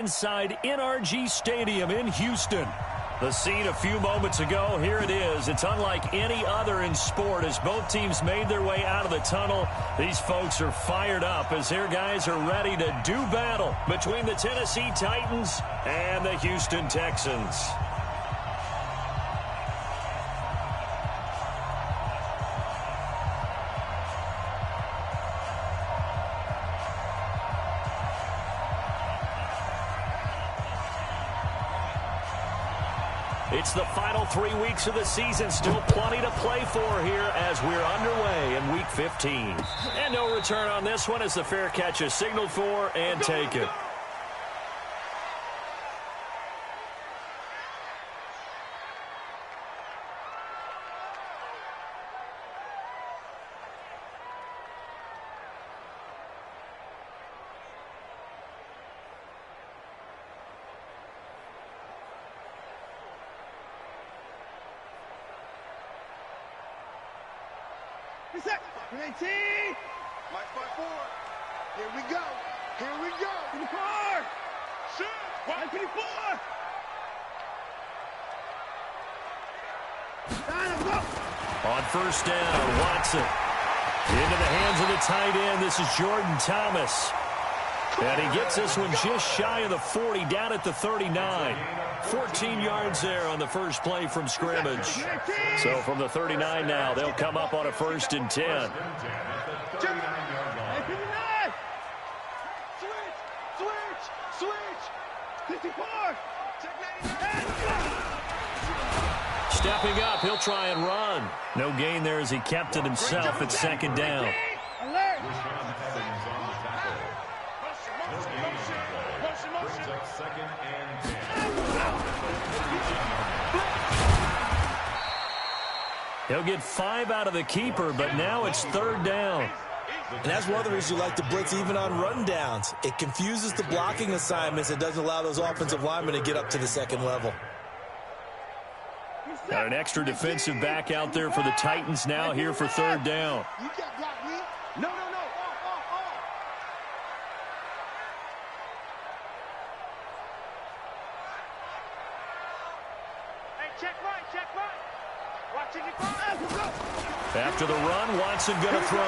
Inside NRG Stadium in Houston. The scene a few moments ago, here it is. It's unlike any other in sport as both teams made their way out of the tunnel. These folks are fired up as their guys are ready to do battle between the Tennessee Titans and the Houston Texans. It's the final 3 weeks of the season. Still plenty to play for here as we're underway in Week 15. And no return on this one as the fair catch is signaled for and taken. March by 4. Here we go. Here we go. 24. Shoot. 124. On first down, Watson. Into the hands of the tight end. This is Jordan Thomas. And he gets this one just shy of the 40, down at the 39. 14 yards there on the first play from scrimmage. So from the 39 now, they'll come up on a 1st and 10. Stepping up, he'll try and run. No gain there as he kept it himself at 2nd down. He'll get 5 out of the keeper, but now it's 3rd down. And that's one of the reasons you like to blitz even on run downs. It confuses the blocking assignments. It doesn't allow those offensive linemen to get up to the 2nd level. Got an extra defensive back out there for the Titans now here for 3rd down. No. Check right. Watching it go. After the run, Watson going to throw.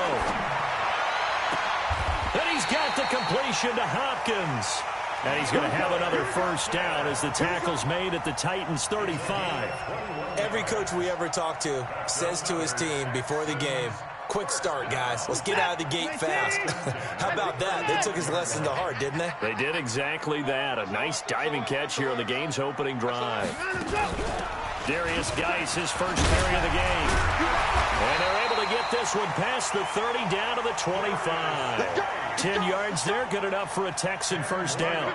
And he's got the completion to Hopkins. And he's going to have another 1st down as the tackle's made at the Titans' 35. Every coach we ever talk to says to his team before the game, quick start, guys. Let's get out of the gate fast. How about that? They took his lesson to heart, didn't they? They did exactly that. A nice diving catch here on the game's opening drive. Darius Geis, his first carry of the game. And they're able to get this one past the 30 down to the 25. 10 yards there, good enough for a Texan 1st down.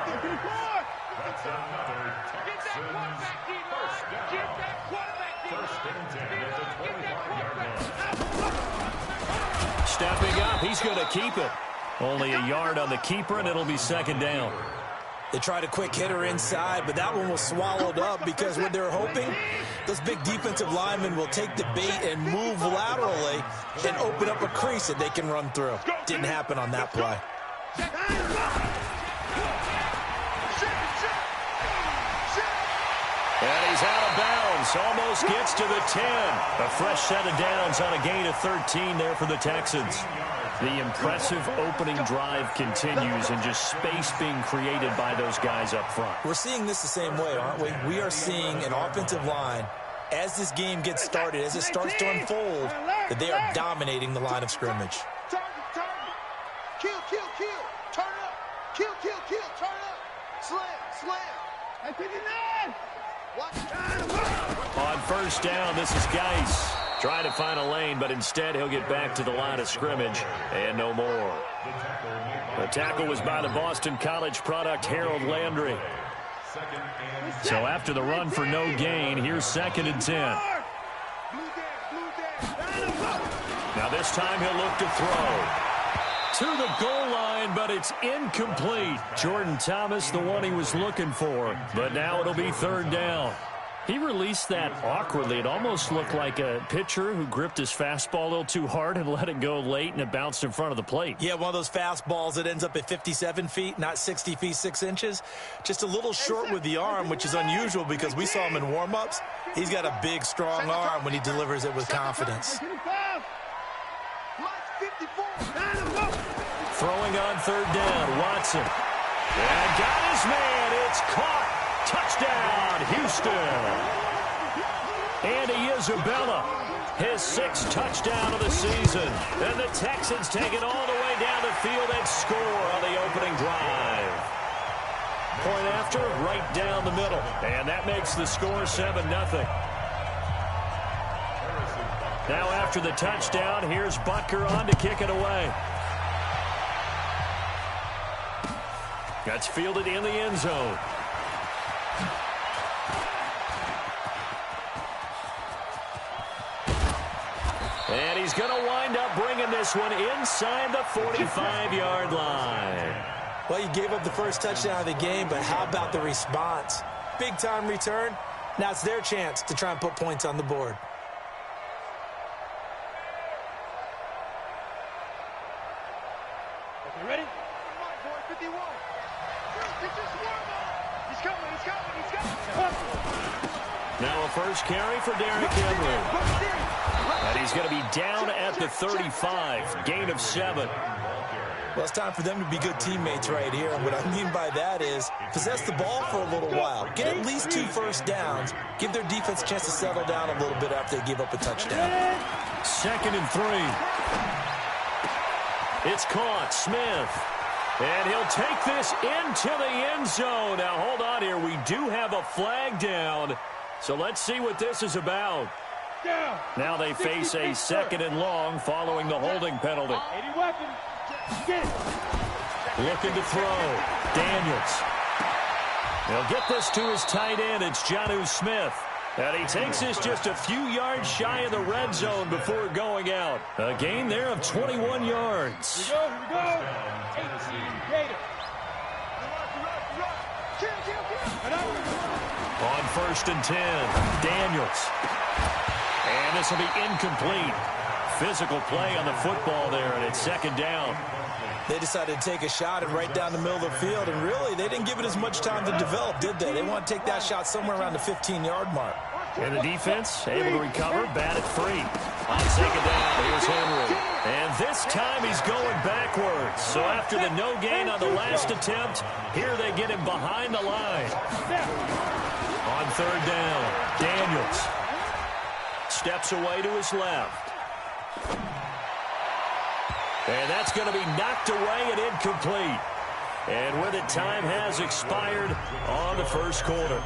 Stepping up, he's going to keep it. Only a yard on the keeper, and it'll be 2nd down. They tried a quick hitter inside, but that one was swallowed up because what they're hoping, those big defensive linemen will take the bait and move laterally and open up a crease that they can run through. Didn't happen on that play. And he's out of bounds. Almost gets to the 10. A fresh set of downs on a gain of 13 there for the Texans. The impressive opening drive continues and just space being created by those guys up front. We're seeing this the same way, aren't we? We are seeing an offensive line, as this game gets started, as it starts to unfold, that they are dominating the line of scrimmage. Target. Kill. Turn up. Kill. Turn up. Slam. I think on 1st down, this is Geis. Trying to find a lane, but instead he'll get back to the line of scrimmage and no more. The tackle was by the Boston College product, Harold Landry. So after the run for no gain, here's 2nd and 10. Now this time he'll look to throw. To the goal line, but it's incomplete. Jordan Thomas, the one he was looking for. But now it'll be 3rd down. He released that awkwardly. It almost looked like a pitcher who gripped his fastball a little too hard and let it go late, and it bounced in front of the plate. Yeah, one of those fastballs that ends up at 57 feet, not 60 feet, 6 inches. Just a little short with the arm, which is unusual because we saw him in warm-ups. He's got a big, strong arm when he delivers it with confidence. Throwing on third down, Watson. And got his man. It's caught. Touchdown, Houston. Andy Isabella, his 6th touchdown of the season. And the Texans take it all the way down the field and score on the opening drive. Point after, right down the middle. And that makes the score 7-0. Now after the touchdown, here's Butker on to kick it away. That's fielded in the end zone. And he's going to wind up bringing this one inside the 45-yard line. Well, you gave up the first touchdown of the game, but how about the response? Big-time return. Now it's their chance to try and put points on the board. Okay, ready? Come on, boy, 51. He's coming, he's coming, he's coming. Now a first carry for Derrick Henry. And he's going to be down at the 35. Gain of 7. Well, it's time for them to be good teammates right here. And what I mean by that is possess the ball for a little while. Get at least 2 first downs. Give their defense a chance to settle down a little bit after they give up a touchdown. 2nd and 3. It's caught. Smith. And he'll take this into the end zone. Now, hold on here. We do have a flag down. So let's see what this is about. Now they face a 2nd and long following the holding penalty. Looking to throw. Daniels. He'll get this to his tight end. It's Jonnu Smith. And he takes this just a few yards shy of the red zone before going out. A gain there of 21 yards. Here we go. 18 Gator. On 1st and 10, Daniels. And this will be incomplete. Physical play on the football there, and it's 2nd down. They decided to take a shot and right down the middle of the field, and really, they didn't give it as much time to develop, did they? They want to take that shot somewhere around the 15-yard mark. And the defense able to recover, batted free. On 2nd down, here's Henry. And this time he's going backwards. So after the no gain on the last attempt, here they get him behind the line. On 3rd down, Daniels steps away to his left. And that's going to be knocked away and incomplete. And with it, time has expired on the first quarter.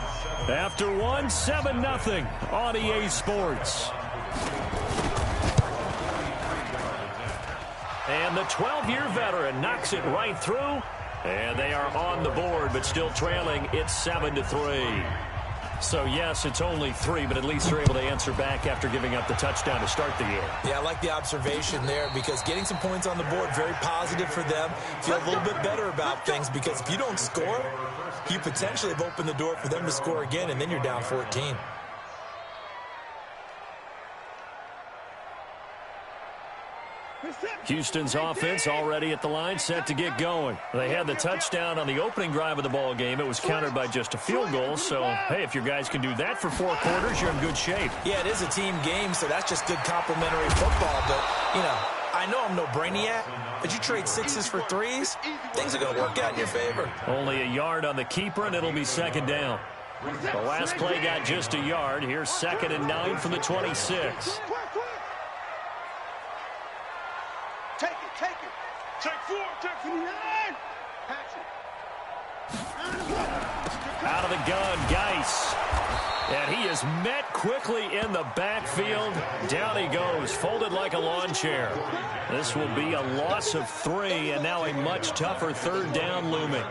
After one, 7-0 on EA Sports. And the 12-year veteran knocks it right through. And they are on the board, but still trailing. It's 7-3. So, yes, it's only 3, but at least they're able to answer back after giving up the touchdown to start the game. Yeah, I like the observation there because getting some points on the board, very positive for them. Feel a little bit better about things because if you don't score, you potentially have opened the door for them to score again, and then you're down 14. Houston's offense already at the line, set to get going. They had the touchdown on the opening drive of the ball game. It was countered by just a field goal. So, hey, if your guys can do that for 4 quarters, you're in good shape. Yeah, it is a team game, so that's just good complimentary football. But, you know, I know I'm no brainiac, but you trade 6s for 3s, things are going to work out in your favor. Only a yard on the keeper, and it'll be 2nd down. The last play got just a yard. Here's 2nd and 9 from the 26. Take 4, take 4. Out of the gun, Geis. And he is met quickly in the backfield. Down he goes, folded like a lawn chair. This will be a loss of 3, and now a much tougher 3rd down looming.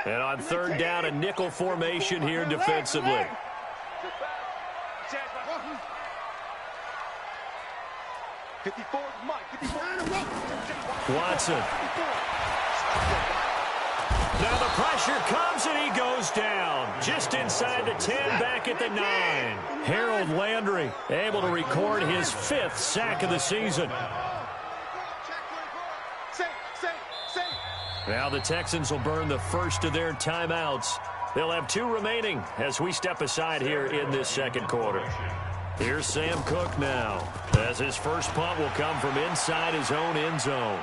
And on 3rd down, a nickel formation here defensively. 54, Mike, 54. Watson. Now the pressure comes and he goes down. Just inside the 10, back at the 9. Harold Landry able to record his 5th sack of the season. Now the Texans will burn the first of their timeouts. They'll have 2 remaining as we step aside here in this second quarter. Here's Sam Cook now, as his first punt will come from inside his own end zone.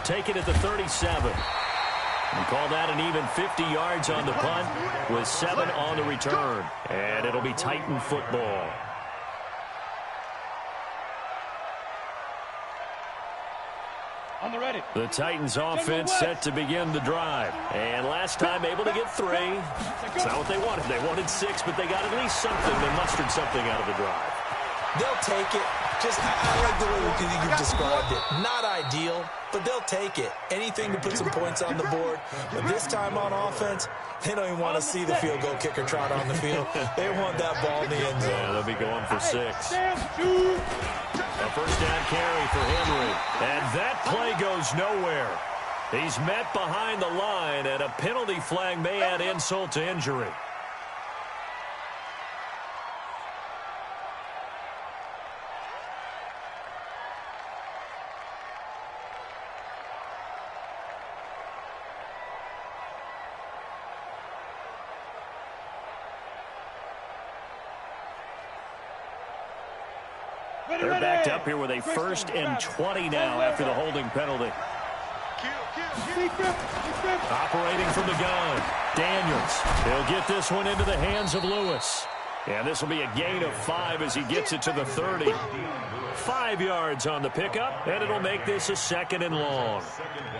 Take it at the 37. And call that an even 50 yards on the punt with 7 on the return. And it'll be Titan football. The Titans offense set to begin the drive. And last time able to get 3. It's not what they wanted. They wanted 6, but they got at least something. They mustered something out of the drive. They'll take it. I like the way you've described it. Not ideal, but they'll take it. Anything to put some points on the board. But this time on offense, they don't even want to see the field goal kicker trot on the field. They want that ball in the end zone. Yeah, they'll be going for 6. A first down carry for Henry. And that play goes nowhere. He's met behind the line, and a penalty flag may add insult to injury. They're backed up here with a 1st and 20 now after the holding penalty. Operating from the gun, Daniels. He'll get this one into the hands of Lewis. And this will be a gain of 5 as he gets it to the 30. 5 yards on the pickup, and it'll make this a 2nd and long.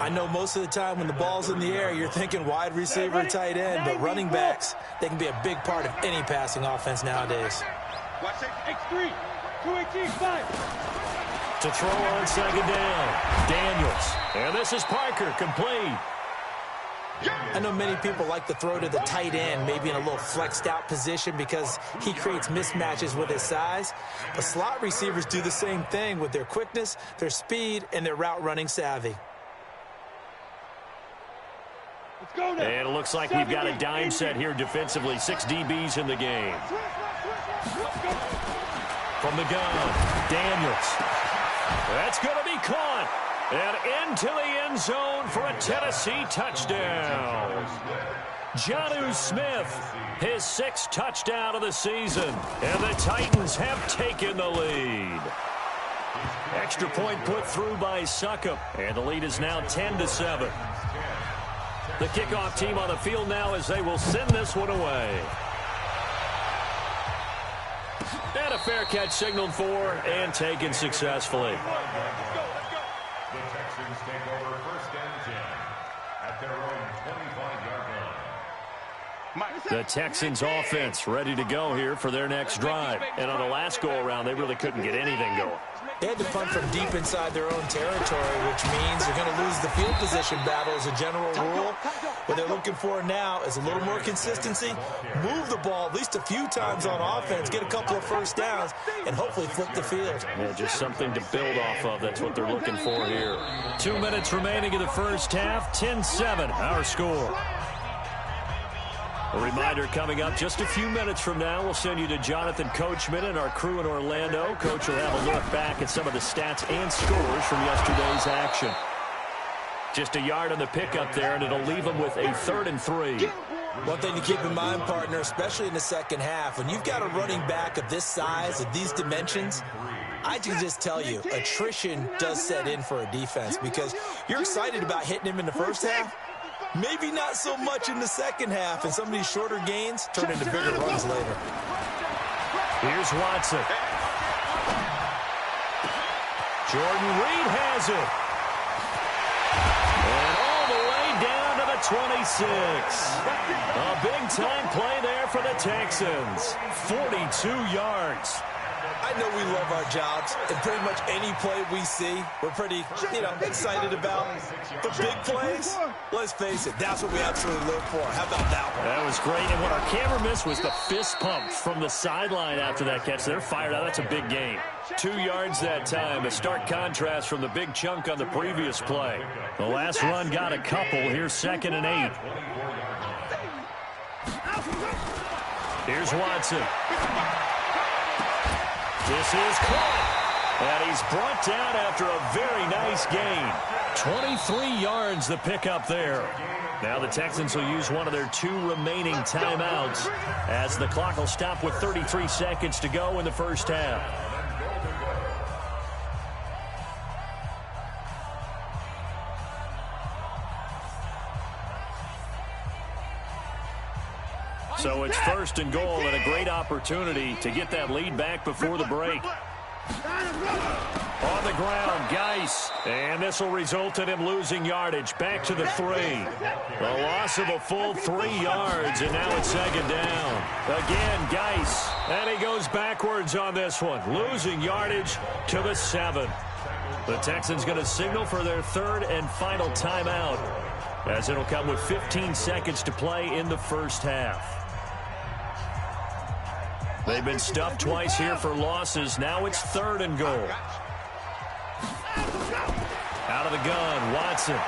I know most of the time when the ball's in the air, you're thinking wide receiver, tight end, but running backs, they can be a big part of any passing offense nowadays. X3. 2-18-5. To throw on 2nd down, Daniels. And this is Parker, complete. I know many people like to throw to the tight end, maybe in a little flexed out position because he creates mismatches with his size. But slot receivers do the same thing with their quickness, their speed, and their route running savvy. And it looks like we've got a dime set here defensively. 6 DBs in the game. From the gun, Daniels. That's going to be caught. And into the end zone for a Tennessee touchdown. Jonnu Smith, his 6th touchdown of the season. And the Titans have taken the lead. Extra point put through by Suckup. And the lead is now 10-7. The kickoff team on the field now as they will send this one away. And a fair catch signaled for and taken successfully. The Texans take over 1st and 10 at their own 25-yard line. The Texans offense ready to go here for their next drive. And on the last go-around, they really couldn't get anything going. They had to punt from deep inside their own territory, which means they're going to lose the field position battle as a general rule. What they're looking for now is a little more consistency, move the ball at least a few times on offense, get a couple of first downs, and hopefully flip the field. Yeah, just something to build off of. That's what they're looking for here. 2 minutes remaining in the first half. 10-7, our score. A reminder coming up just a few minutes from now. We'll send you to Jonathan Coachman and our crew in Orlando. Coach will have a look back at some of the stats and scores from yesterday's action. Just a yard on the pickup there, and it'll leave them with a 3rd and 3. One thing to keep in mind, partner, especially in the second half, when you've got a running back of this size, of these dimensions, I can just tell you, attrition does set in for a defense because you're excited about hitting him in the first half. Maybe not so much in the second half, and some of these shorter gains turn into bigger runs later. Here's Watson. Jordan Reed has it. And all the way down to the 26. A big-time play there for the Texans. 42 yards. I know we love our jobs, and pretty much any play we see, we're pretty, excited about. But big plays, let's face it, that's what we absolutely live for. How about that one? That was great, and what our camera missed was the fist pump from the sideline after that catch. They're fired out. That's a big gain. 2 yards that time, a stark contrast from the big chunk on the previous play. The last run got a couple. Here's 2nd and 8. Here's Watson. This is caught, and he's brought down after a very nice gain. 23 yards the pickup there. Now the Texans will use one of their 2 remaining timeouts as the clock will stop with 33 seconds to go in the first half. So it's 1st and goal and a great opportunity to get that lead back before the break. On the ground, Geis. And this will result in him losing yardage. Back to the 3. A loss of a full 3 yards, and now it's 2nd down. Again, Geis. And he goes backwards on this one. Losing yardage to the 7. The Texans going to signal for their 3rd and final timeout, as it'll come with 15 seconds to play in the first half. They've been stuffed twice here for losses. Now it's 3rd and goal. Out of the gun, Watson.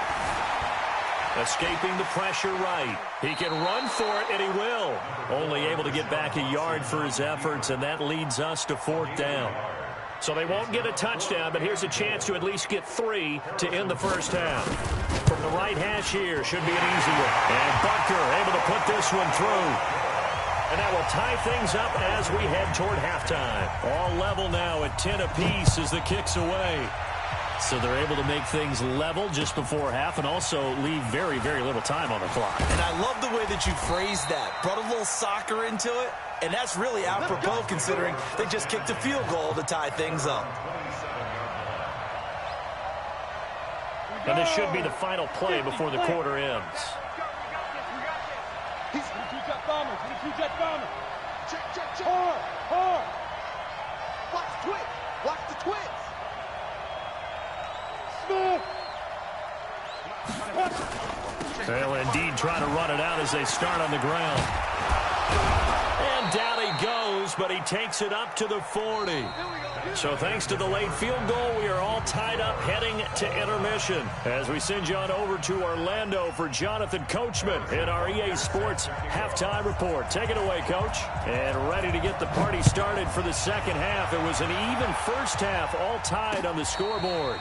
Escaping the pressure right. He can run for it, and he will. Only able to get back a yard for his efforts, and that leads us to 4th down. So they won't get a touchdown, but here's a chance to at least get 3 to end the first half. From the right hash here, should be an easy one. And Butker able to put this one through. And that will tie things up as we head toward halftime. All level now at 10 apiece as the kick's away. So they're able to make things level just before half and also leave very, very little time on the clock. And I love the way that you phrased that. Brought a little soccer into it, and that's really apropos considering they just kicked a field goal to tie things up. And this should be the final play before the quarter ends. Watch the twitch. Watch the twitch. They'll indeed try to run it out as they start on the ground. And down he goes, but he takes it up to the 40. So thanks to the late field goal, we are all tied up heading to intermission. As we send you on over to Orlando for Jonathan Coachman in our EA Sports Halftime Report. Take it away, Coach. And ready to get the party started for the second half. It was an even first half, all tied on the scoreboard.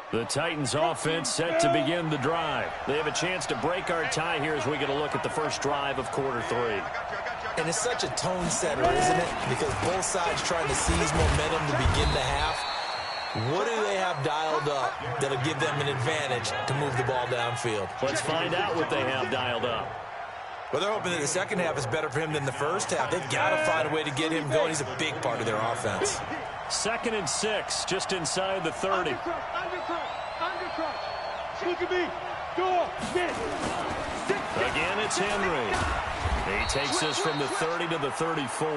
The Titans offense set to begin the drive. They have a chance to break our tie here as we get a look at the first drive of quarter 3. And it's such a tone setter, isn't it? Because both sides trying to seize momentum to begin the half. What do they have dialed up that'll give them an advantage to move the ball downfield? Let's find out what they have dialed up. Well, they're hoping that the second half is better for him than the first half. They've got to find a way to get him going. He's a big part of their offense. 2nd and 6, just inside the 30. Look at me. Go. Again, it's Henry. He takes this from the 30 to the 34.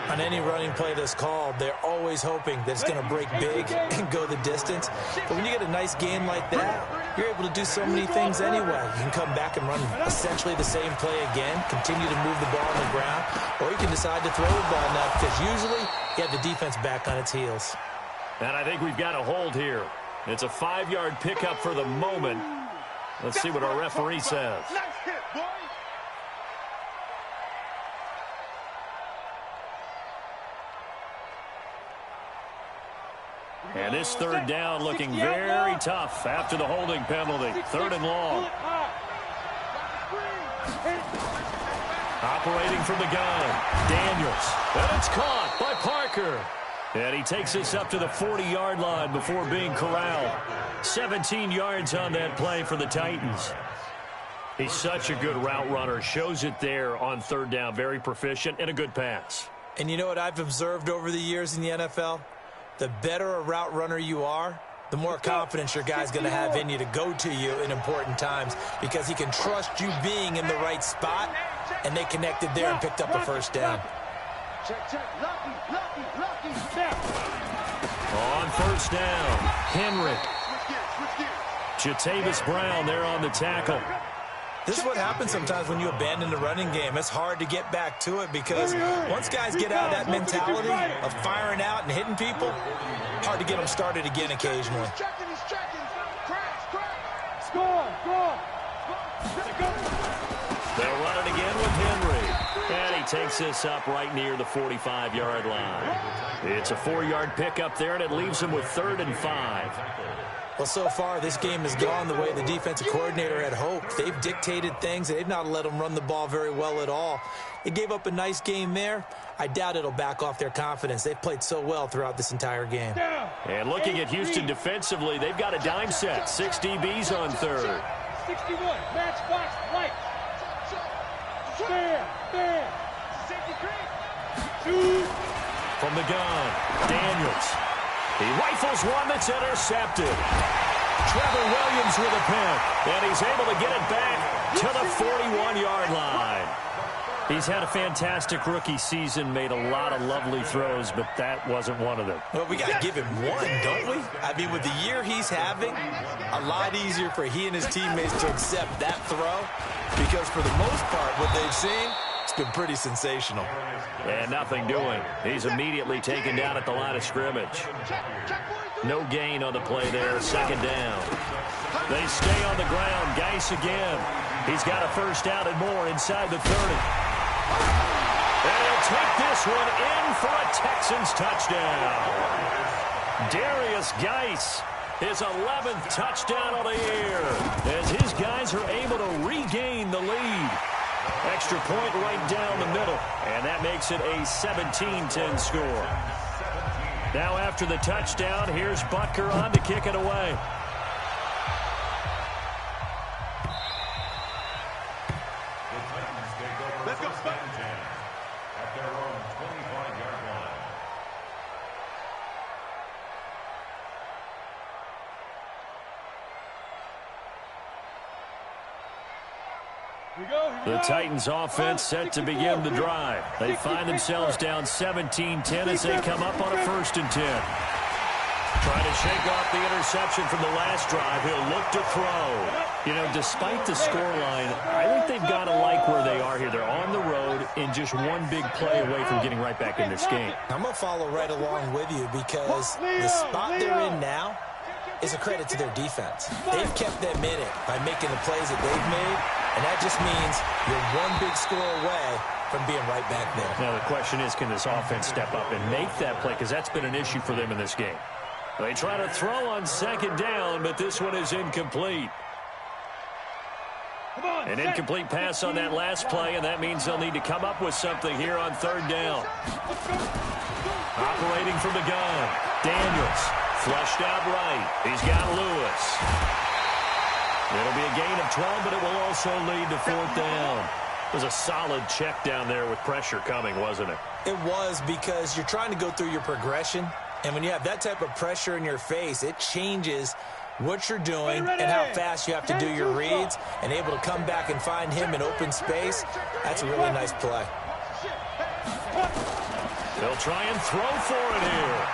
On any running play that's called, they're always hoping that it's going to break big and go the distance. But when you get a nice game like that, you're able to do so many things anyway. You can come back and run essentially the same play again, continue to move the ball on the ground, or you can decide to throw the ball now because usually you have the defense back on its heels. And I think we've got a hold here. It's a 5-yard pickup for the moment. Let's see what our referee says. Nice hit, boy. And this 3rd down looking very tough after the holding penalty. 3rd and long. Operating from the gun, Daniels. And it's caught by Parker. And he takes us up to the 40-yard line before being corralled. 17 yards on that play for the Titans. He's such a good route runner. Shows it there on 3rd down. Very proficient and a good pass. And you know what I've observed over the years in the NFL? the better a route runner you are, the more confidence your guy's going to have in you to go to you in important times because he can trust you being in the right spot, and they connected there and picked up a first down. On first down, Henry. Jatavis Brown there on the tackle. This is what happens sometimes when you abandon the running game. It's hard to get back to it because once guys get out of that mentality of firing out and hitting people, hard to get them started again occasionally. They'll run it again with Henry. And he takes this up right near the 45-yard line. It's a 4-yard pickup there, and it leaves him with 3rd and 5. Well, so far, this game has gone the way the defensive coordinator had hoped. They've dictated things. They've not let them run the ball very well at all. They gave up a nice game there. I doubt it'll back off their confidence. They've played so well throughout this entire game. And looking at Houston defensively, they've got a dime set. 6 DBs on 3rd. 61, match box, right. Fair. Safety creep. From the gun, Daniels. He rifles one that's intercepted. Trevor Williams with a pick, and he's able to get it back to the 41-yard line. He's had a fantastic rookie season, made a lot of lovely throws, but that wasn't one of them. Well, we got to give him one, don't we? I mean, with the year he's having, a lot easier for he and his teammates to accept that throw because for the most part, what they've seen, it's been pretty sensational. And nothing doing. He's immediately taken down at the line of scrimmage. No gain on the play there. 2nd down. They stay on the ground. Geis again. He's got a first down and more inside the 30. And he'll take this one in for a Texans touchdown. Darius Geis, his 11th touchdown of the year, as his guys are able to regain the lead. Extra point right down the middle, and that makes it a 17-10 score. Now after the touchdown, here's Butker on to kick it away. Let's go, at their own 25-yard line. The Titans offense set to begin the drive. They find themselves down 17-10 as they come up on a 1st and 10. Trying to shake off the interception from the last drive. He'll look to throw. You know, despite the scoreline, I think they've got to like where they are here. They're on the road and just one big play away from getting right back in this game. I'm going to follow right along with you because the spot they're in now is a credit to their defense. They've kept them in it by making the plays that they've made, and that just means you're one big score away from being right back there. Now the question is, can this offense step up and make that play? Because that's been an issue for them in this game. They try to throw on 2nd down, but this one is incomplete. An incomplete pass on that last play, and that means they'll need to come up with something here on 3rd down. Operating from the gun, Daniels. Flushed out right. He's got Lewis. It'll be a gain of 12, but it will also lead to 4th down. It was a solid check down there with pressure coming, wasn't it? It was, because you're trying to go through your progression, and when you have that type of pressure in your face, it changes what you're doing and how fast you have to do your reads, and able to come back and find him in open space. That's a really nice play. They'll try and throw for it here.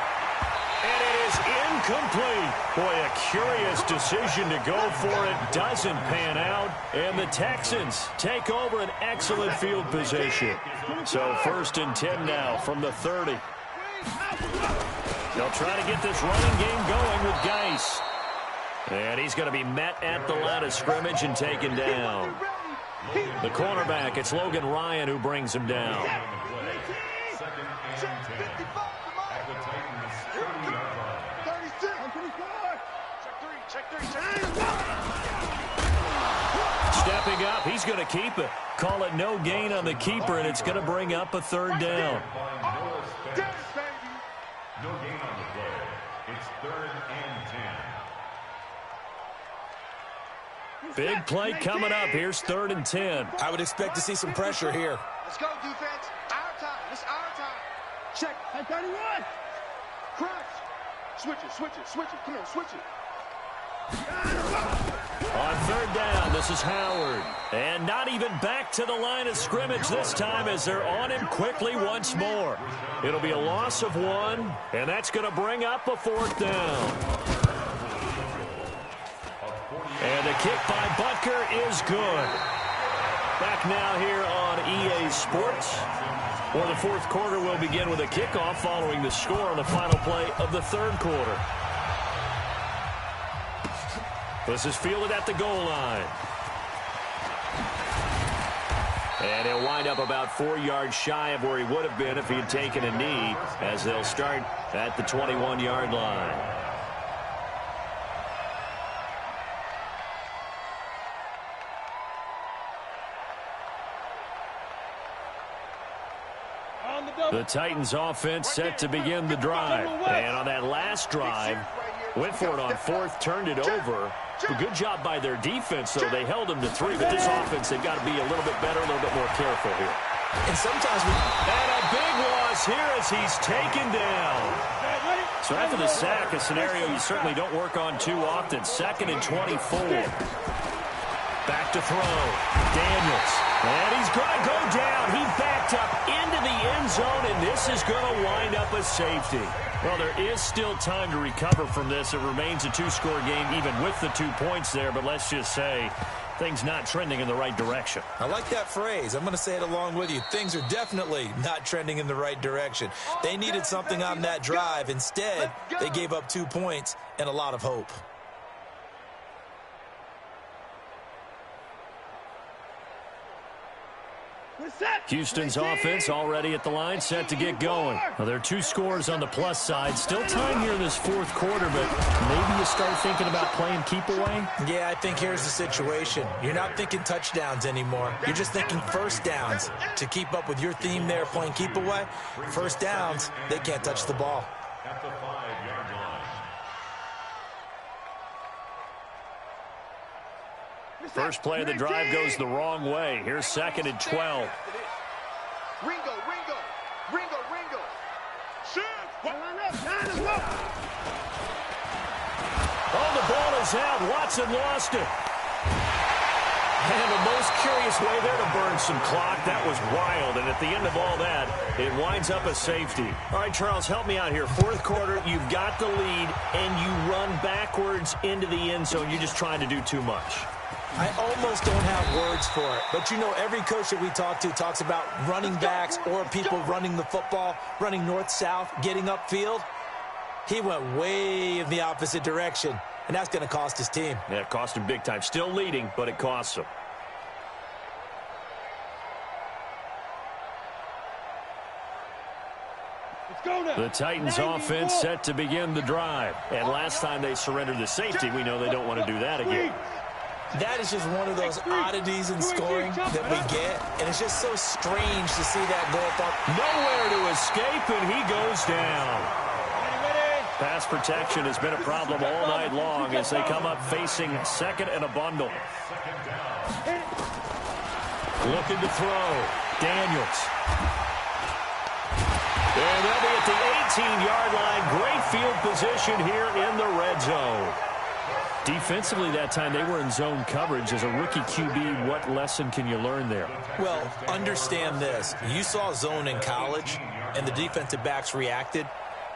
And it is incomplete. Boy, a curious decision to go for it. Doesn't pan out. And the Texans take over an excellent field position. So 1st and 10 now from the 30. They'll try to get this running game going with Geis. And he's going to be met at the line of scrimmage and taken down. The cornerback, it's Logan Ryan who brings him down. Stepping up, he's going to keep it. Call it no gain on the keeper, and it's going to bring up a 3rd down. No gain on the play. It's 3rd and 10. Big play coming up. Here's 3rd and 10. I would expect to see some pressure here. Let's go, defense. Our time. It's our time. Check. 31. Crunch. Switch it. Come on, switch it. On third down, this is Howard. And not even back to the line of scrimmage this time as they're on him quickly once more. It'll be a loss of 1, and that's going to bring up a fourth down. And the kick by Butker is good. Back now here on EA Sports. Well, the fourth quarter will begin with a kickoff following the score on the final play of the third quarter. This is fielded at the goal line. And he'll wind up about 4 yards shy of where he would have been if he had taken a knee, as they'll start at the 21-yard line. The Titans offense set to begin the drive. And on that last drive, went for it on fourth, turned it over. A good job by their defense, though. They held them to 3, but this offense, they've got to be a little bit better, a little bit more careful here. And sometimes And a big loss here as he's taken down. So after the sack, a scenario you certainly don't work on too often. 2nd and 24. Back to throw. Daniels. And he's going to go down. He backed up into the end zone, and this is going to wind up a safety. Well, there is still time to recover from this. It remains a 2-score game even with the 2 points there, but let's just say things not trending in the right direction. I like that phrase. I'm going to say it along with you. Things are definitely not trending in the right direction. They needed something on that drive. Instead, they gave up 2 points and a lot of hope. Houston's offense already at the line, set to get going. Well, there are 2 scores on the plus side. Still time here in this fourth quarter, but maybe you start thinking about playing keep away? Yeah, I think here's the situation. You're not thinking touchdowns anymore. You're just thinking first downs. To keep up with your theme there, playing keep away, first downs, they can't touch the ball. At the 5-yard line. First play of the drive goes the wrong way. Here's 2nd and 12. Ringo. Oh, the ball is out. Watson lost it. And the most curious way there to burn some clock. That was wild. And at the end of all that, it winds up a safety. All right, Charles, help me out here. Fourth quarter, you've got the lead, and you run backwards into the end zone. You're just trying to do too much. I almost don't have words for it. But, you know, every coach that we talk to talks about running backs or people running the football, running north-south, getting upfield. He went way in the opposite direction, and that's going to cost his team. Yeah, it cost him big time. Still leading, but it costs him. The Titans offense set to begin the drive. And last time they surrendered the safety, we know they don't want to do that again. That is just one of those oddities in scoring that we get, and it's just so strange to see that go up. Nowhere to escape, and he goes down. Pass protection has been a problem all night long as they come up facing 2nd and a bundle. Looking to throw. Daniels. And they'll be at the 18-yard line. Great field position here in the red zone. Defensively that time, they were in zone coverage. As a rookie QB, what lesson can you learn there? Well, understand this. You saw zone in college, and the defensive backs reacted,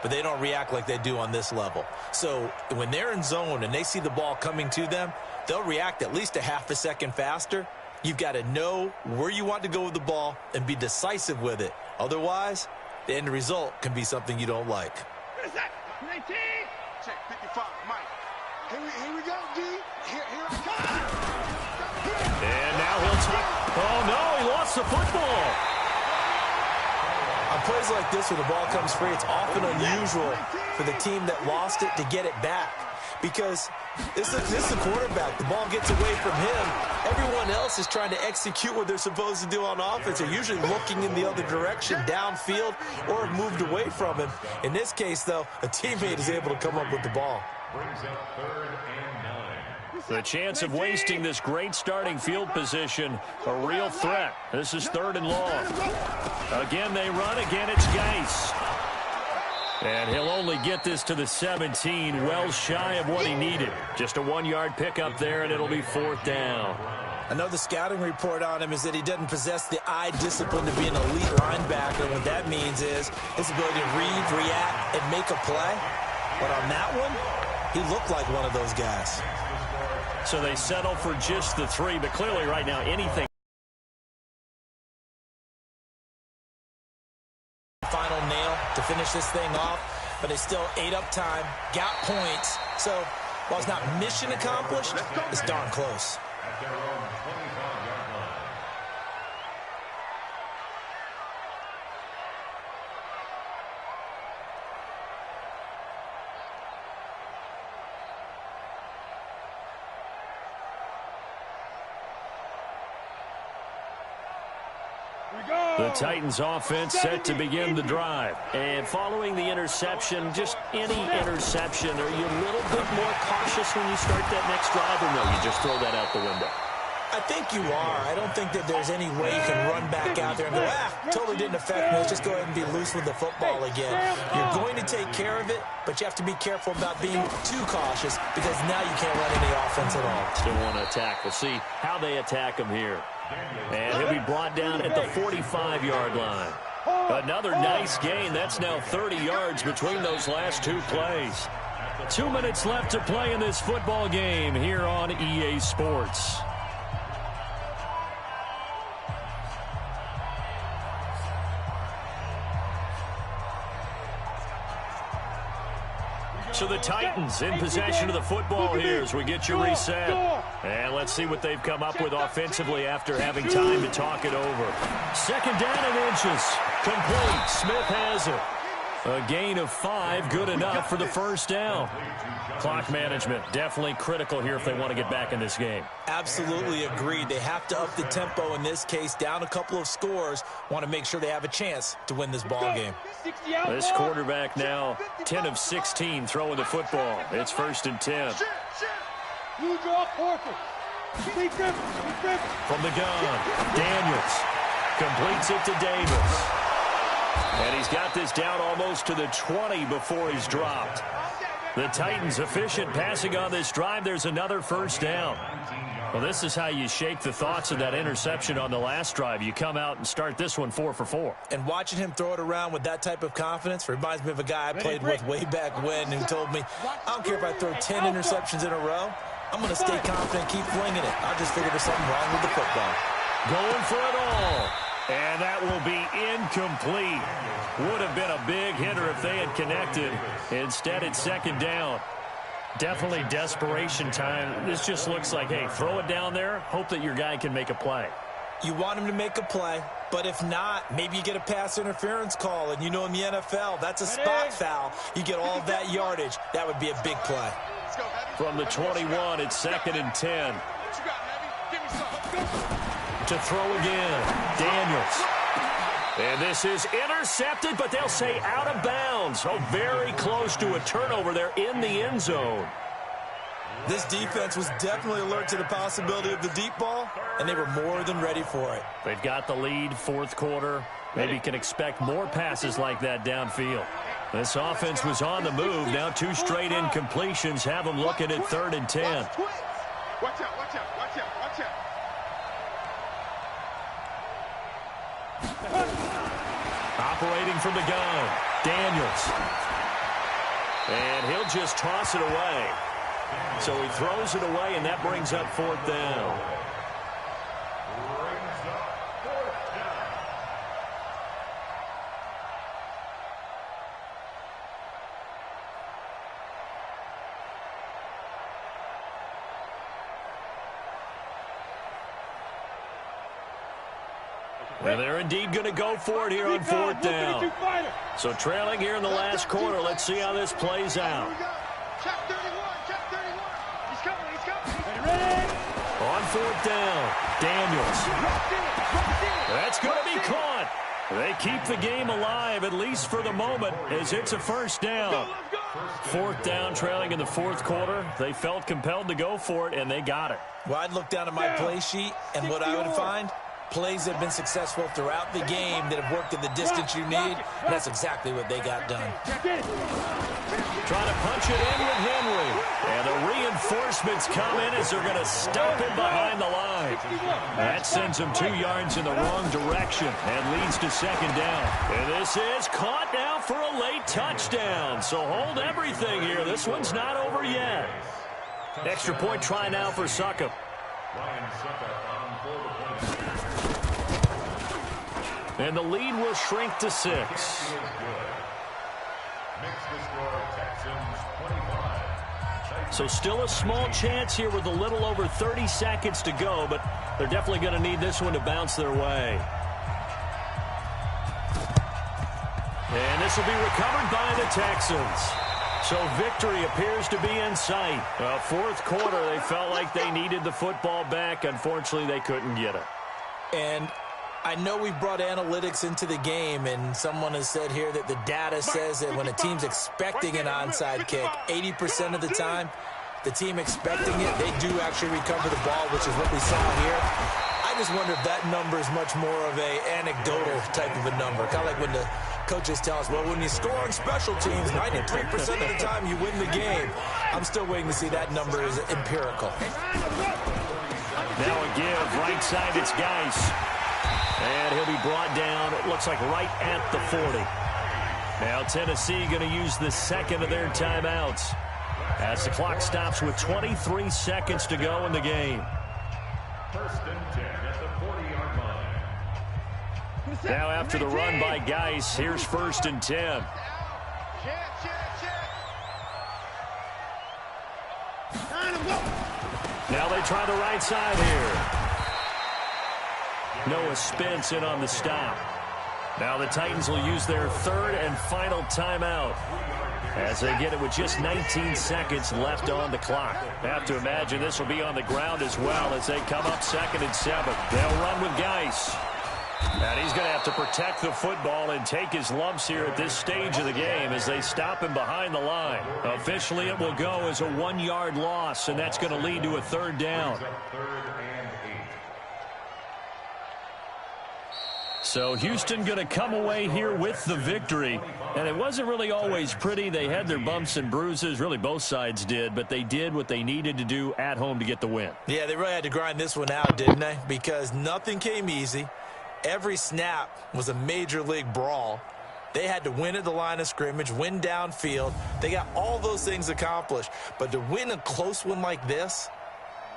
but they don't react like they do on this level. So when they're in zone and they see the ball coming to them, they'll react at least a half a second faster. You've got to know where you want to go with the ball and be decisive with it. Otherwise, the end result can be something you don't like. Check 55, Mike. Here we go, D. Here I come. And now he'll take. Oh, no, he lost the football. On plays like this, when the ball comes free, it's often unusual for the team that lost it to get it back. Because this is the quarterback. The ball gets away from him. Everyone else is trying to execute what they're supposed to do on offense. They're usually looking in the other direction, downfield, or have moved away from him. In this case, though, a teammate is able to come up with the ball. Brings up 3rd and 9. The chance of wasting this great starting field position, a real threat. This is 3rd and long. Again, they run. Again, it's Geis. And he'll only get this to the 17, well shy of what he needed. Just a 1-yard pickup there, and it'll be 4th down. I know the scouting report on him is that he doesn't possess the eye discipline to be an elite linebacker. And what that means is his ability to read, react, and make a play. But on that one, he looked like one of those guys. So they settle for just the 3, but clearly right now anything. Final nail to finish this thing off, but it's still 8 up time, got points. So while it's not mission accomplished, it's darn close. At their own 25-yard line. The Titans offense set to begin the drive. And following the interception, just any interception, are you a little bit more cautious when you start that next drive, or no, you just throw that out the window? I think you are. I don't think that there's any way you can run back out there and go, totally didn't affect me. Let's just go ahead and be loose with the football again. You're going to take care of it, but you have to be careful about being too cautious because now you can't run any offense at all. Still want to attack. We'll see how they attack him here. And he'll be brought down at the 45-yard line. Another nice gain. That's now 30 yards between those last 2 plays. 2 minutes left to play in this football game here on EA Sports. So the Titans in possession of the football here as we get you reset. And let's see what they've come up with offensively after having time to talk it over. 2nd down and inches. Complete. Smith has it. A gain of 5, good enough for the 1st down. Clock management, definitely critical here if they want to get back in this game. Absolutely agreed. They have to up the tempo in this case, down a couple of scores. Want to make sure they have a chance to win this ball game. This quarterback now 10 of 16 throwing the football. It's 1st and 10. From the gun, Daniels completes it to Davis. And he's got this down almost to the 20 before he's dropped. The Titans efficient passing on this drive. There's another 1st down. Well, this is how you shake the thoughts of that interception on the last drive. You come out and start this one 4 for 4. And watching him throw it around with that type of confidence reminds me of a guy I played with way back when who told me, I don't care if I throw 10 interceptions in a row. I'm going to stay confident, keep flinging it. I just figured there's something wrong with the football. Going for it all. And that will be incomplete. Would have been a big hitter if they had connected. Instead, it's 2nd down. Definitely desperation time. This just looks like, hey, throw it down there, hope that your guy can make a play. You want him to make a play, but if not, maybe you get a pass interference call, and you know in the NFL, that's a spot foul. You get all of that yardage. That would be a big play. From the 21, it's 2nd and 10. To throw again, Daniels. And this is intercepted, but they'll say out of bounds. Oh, very close to a turnover there in the end zone. This defense was definitely alert to the possibility of the deep ball, and they were more than ready for it. They've got the lead, 4th quarter. Maybe can expect more passes like that downfield. This offense was on the move. Now 2 straight incompletions have them looking at 3rd and 10. Watch out, watch out, watch out, watch out. Operating from the gun, Daniels. And he'll just toss it away. So he throws it away, and that brings up 4th down. Well, they're indeed going to go for it here on 4th down. So trailing here in the last quarter. Let's see how this plays out. Check 31, check 31. He's coming, he's coming. Ready? On 4th down, Daniels. That's going to be caught. They keep the game alive, at least for the moment, as it's a 1st down. 4th down, trailing in the 4th quarter. They felt compelled to go for it, and they got it. Well, I'd look down at my play sheet, and what I would find, plays that have been successful throughout the game that have worked in the distance you need. And that's exactly what they got done. Trying to punch it in with Henry. And the reinforcements come in as they're going to stop him behind the line. That sends him 2 yards in the wrong direction and leads to second down. And this is caught now for a late touchdown. So hold everything here. This one's not over yet. Extra point try now for Suckup. And the lead will shrink to 6. So still a small chance here with a little over 30 seconds to go, but they're definitely going to need this one to bounce their way. And this will be recovered by the Texans. So victory appears to be in sight. Well, fourth quarter, they felt like they needed the football back. Unfortunately, they couldn't get it. And I know we brought analytics into the game, and someone has said here that the data says that when a team's expecting an onside kick, 80% of the time, the team expecting it, they do actually recover the ball, which is what we saw here. I just wonder if that number is much more of a anecdotal type of a number. Kind of like when the coaches tell us, well, when you score on special teams, 93% of the time you win the game. I'm still waiting to see that number is empirical. Now a give, right side, it's Geis. And he'll be brought down, it looks like right at the 40. Now Tennessee going to use the second of their timeouts as the clock stops with 23 seconds to go in the game. First and 10 at the 40-yard line. Now after the run by Geis, here's first and 10. Now they try the right side here. Noah Spence in on the stop. Now the Titans will use their third and final timeout as they get it with just 19 seconds left on the clock. I have to imagine this will be on the ground as well as they come up 2nd and 7. They'll run with Geis. And he's going to have to protect the football and take his lumps here at this stage of the game as they stop him behind the line. Officially, it will go as a 1-yard loss, and that's going to lead to a third down. So Houston going to come away here with the victory. And it wasn't really always pretty. They had their bumps and bruises. Really, both sides did. But they did what they needed to do at home to get the win. Yeah, they really had to grind this one out, didn't they? Because nothing came easy. Every snap was a major league brawl. They had to win at the line of scrimmage, win downfield. They got all those things accomplished. But to win a close one like this,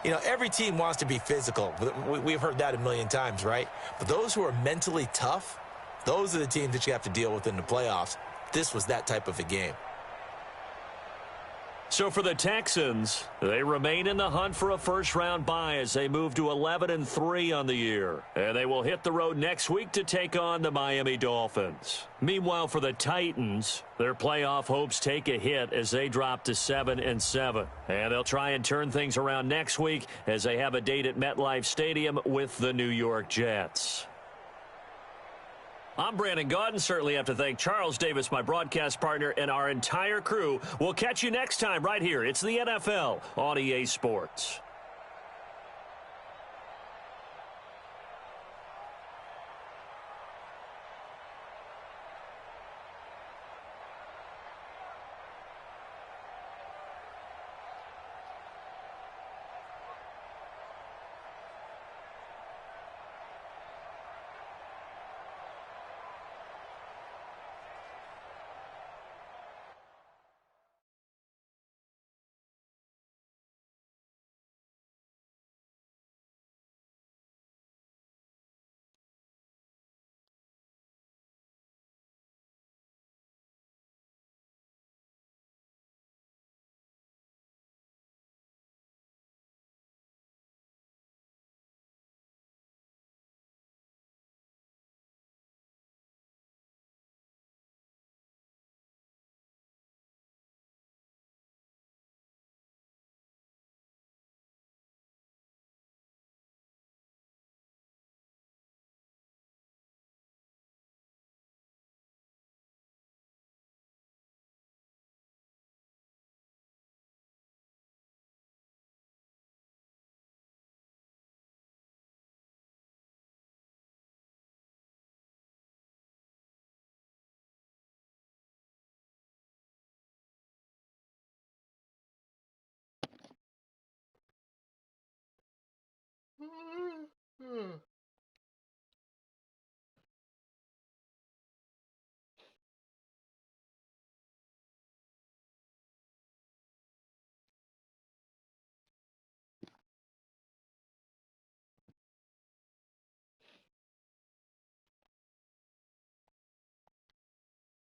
you know, every team wants to be physical. We've heard that a million times, right? But those who are mentally tough, those are the teams that you have to deal with in the playoffs. This was that type of a game. So for the Texans, they remain in the hunt for a first-round bye as they move to 11-3 on the year. And they will hit the road next week to take on the Miami Dolphins. Meanwhile, for the Titans, their playoff hopes take a hit as they drop to 7-7. And they'll try and turn things around next week as they have a date at MetLife Stadium with the New York Jets. I'm Brandon Gaudin. Certainly have to thank Charles Davis, my broadcast partner, and our entire crew. We'll catch you next time right here. It's the NFL on EA Sports.